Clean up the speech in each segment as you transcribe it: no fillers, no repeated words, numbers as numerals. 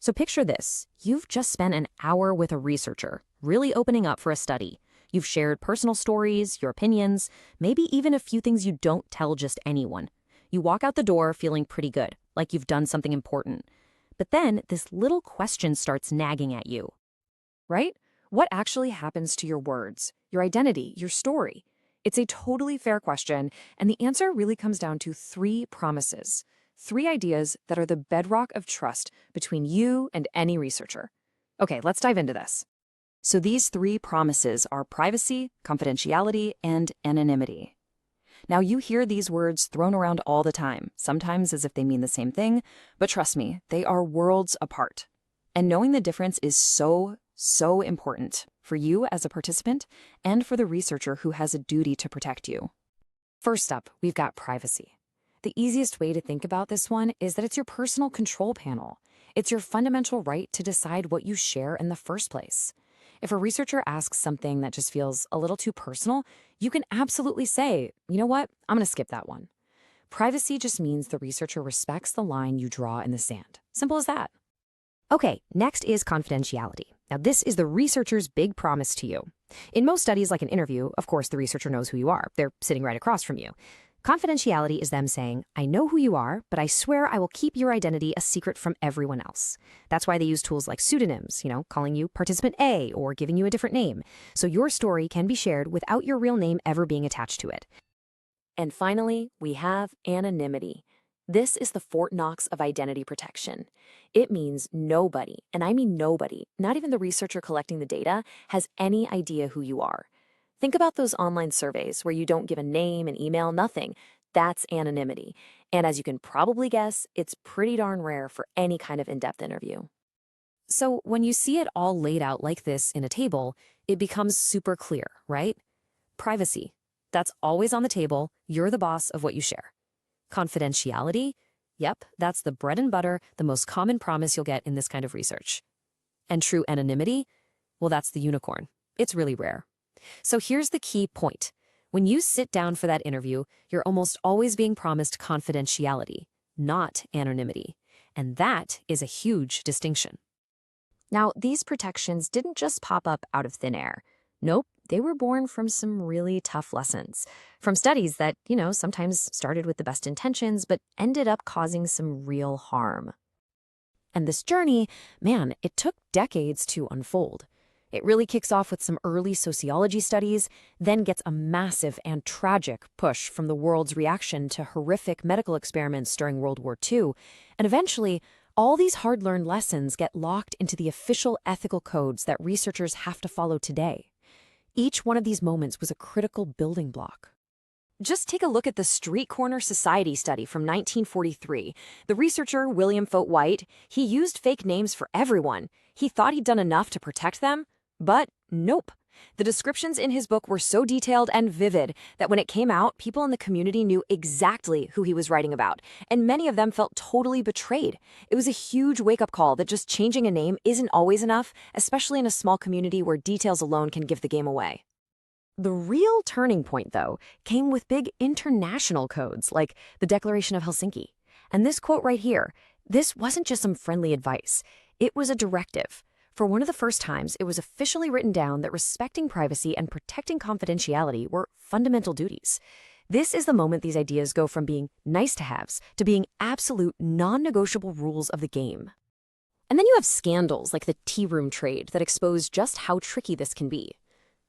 So picture this. You've just spent an hour with a researcher, really opening up for a study. You've shared personal stories, your opinions, maybe even a few things you don't tell just anyone. You walk out the door feeling pretty good, like you've done something important. But then this little question starts nagging at you. Right? What actually happens to your words, your identity, your story? It's a totally fair question, and the answer really comes down to 3 promises. 3 ideas that are the bedrock of trust between you and any researcher. Okay, let's dive into this. So these 3 promises are privacy, confidentiality, and anonymity. Now, you hear these words thrown around all the time, sometimes as if they mean the same thing, but trust me, they are worlds apart. And knowing the difference is so important for you as a participant and for the researcher who has a duty to protect you. First up, we've got privacy. The easiest way to think about this one is that it's your personal control panel. It's your fundamental right to decide what you share in the first place. If a researcher asks something that just feels a little too personal, you can absolutely say, you know what, I'm going to skip that one. Privacy just means the researcher respects the line you draw in the sand. Simple as that. Okay, next is confidentiality. Now, this is the researcher's big promise to you. In most studies, like an interview, of course, the researcher knows who you are. They're sitting right across from you. Confidentiality is them saying, I know who you are, but I swear I will keep your identity a secret from everyone else. That's why they use tools like pseudonyms, calling you participant A or giving you a different name. So your story can be shared without your real name ever being attached to it. And finally, we have anonymity. This is the Fort Knox of identity protection. It means nobody, and I mean nobody, not even the researcher collecting the data, has any idea who you are. Think about those online surveys where you don't give a name, an email, nothing. That's anonymity. And as you can probably guess, it's pretty darn rare for any kind of in-depth interview. So when you see it all laid out like this in a table, it becomes super clear, right? Privacy. That's always on the table. You're the boss of what you share. Confidentiality. Yep, that's the bread and butter, the most common promise you'll get in this kind of research. And true anonymity? Well, that's the unicorn. It's really rare. So here's the key point. When you sit down for that interview, you're almost always being promised confidentiality, not anonymity. And that is a huge distinction. Now, these protections didn't just pop up out of thin air. Nope, they were born from some really tough lessons, from studies that, sometimes started with the best intentions, but ended up causing some real harm. And this journey, man, it took decades to unfold. It really kicks off with some early sociology studies, then gets a massive and tragic push from the world's reaction to horrific medical experiments during World War II, and eventually, all these hard-learned lessons get locked into the official ethical codes that researchers have to follow today. Each one of these moments was a critical building block. Just take a look at the Street Corner Society study from 1943. The researcher, William Fote White, he used fake names for everyone. He thought he'd done enough to protect them, but nope. The descriptions in his book were so detailed and vivid that when it came out, people in the community knew exactly who he was writing about, and many of them felt totally betrayed. It was a huge wake-up call that just changing a name isn't always enough, especially in a small community where details alone can give the game away. The real turning point, though, came with big international codes like the Declaration of Helsinki. And this quote right here, this wasn't just some friendly advice. It was a directive. For one of the first times, it was officially written down that respecting privacy and protecting confidentiality were fundamental duties. This is the moment these ideas go from being nice-to-haves to being absolute non-negotiable rules of the game. And then you have scandals like the tea room trade that expose just how tricky this can be.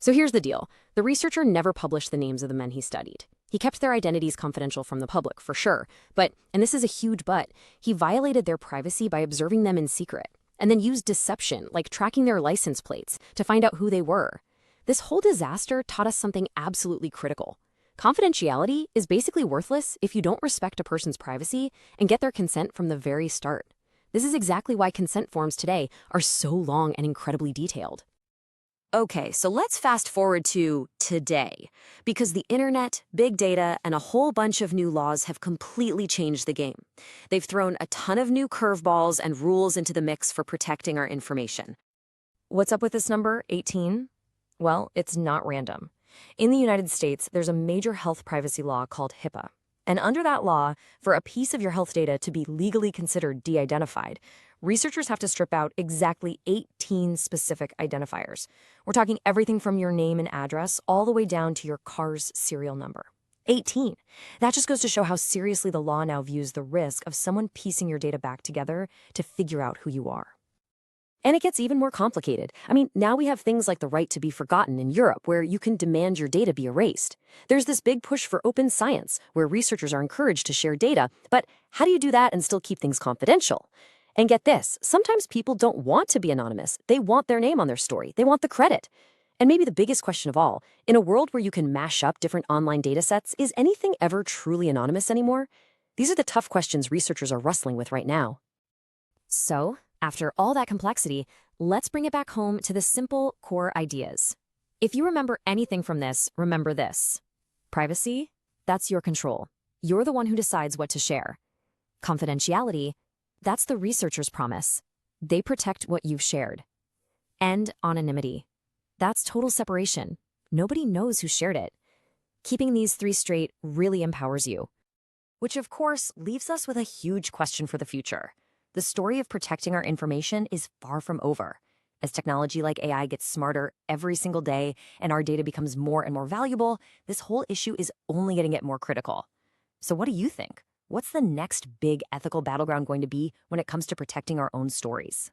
So here's the deal. The researcher never published the names of the men he studied. He kept their identities confidential from the public, for sure. But, and this is a huge but, he violated their privacy by observing them in secret, and then used deception, like tracking their license plates, to find out who they were. This whole disaster taught us something absolutely critical. Confidentiality is basically worthless if you don't respect a person's privacy and get their consent from the very start. This is exactly why consent forms today are so long and incredibly detailed. Okay, so let's fast forward to today, because the internet, big data, and a whole bunch of new laws have completely changed the game. They've thrown a ton of new curveballs and rules into the mix for protecting our information. What's up with this number, 18? Well, it's not random. In the United States, there's a major health privacy law called HIPAA. And under that law, for a piece of your health data to be legally considered de-identified, researchers have to strip out exactly 18 specific identifiers. We're talking everything from your name and address all the way down to your car's serial number. 18. That just goes to show how seriously the law now views the risk of someone piecing your data back together to figure out who you are. And it gets even more complicated. Now we have things like the right to be forgotten in Europe, where you can demand your data be erased. There's this big push for open science, where researchers are encouraged to share data, but how do you do that and still keep things confidential? And get this, sometimes people don't want to be anonymous. They want their name on their story. They want the credit. And maybe the biggest question of all, in a world where you can mash up different online data sets, is anything ever truly anonymous anymore? These are the tough questions researchers are wrestling with right now. So, after all that complexity, let's bring it back home to the simple core ideas. If you remember anything from this, remember this. Privacy, that's your control. You're the one who decides what to share. Confidentiality, that's the researcher's promise. They protect what you've shared. And anonymity, that's total separation. Nobody knows who shared it. Keeping these three straight really empowers you. Which, of course, leaves us with a huge question for the future. The story of protecting our information is far from over. As technology like AI gets smarter every single day and our data becomes more and more valuable, this whole issue is only going to get more critical. So what do you think? What's the next big ethical battleground going to be when it comes to protecting our own stories?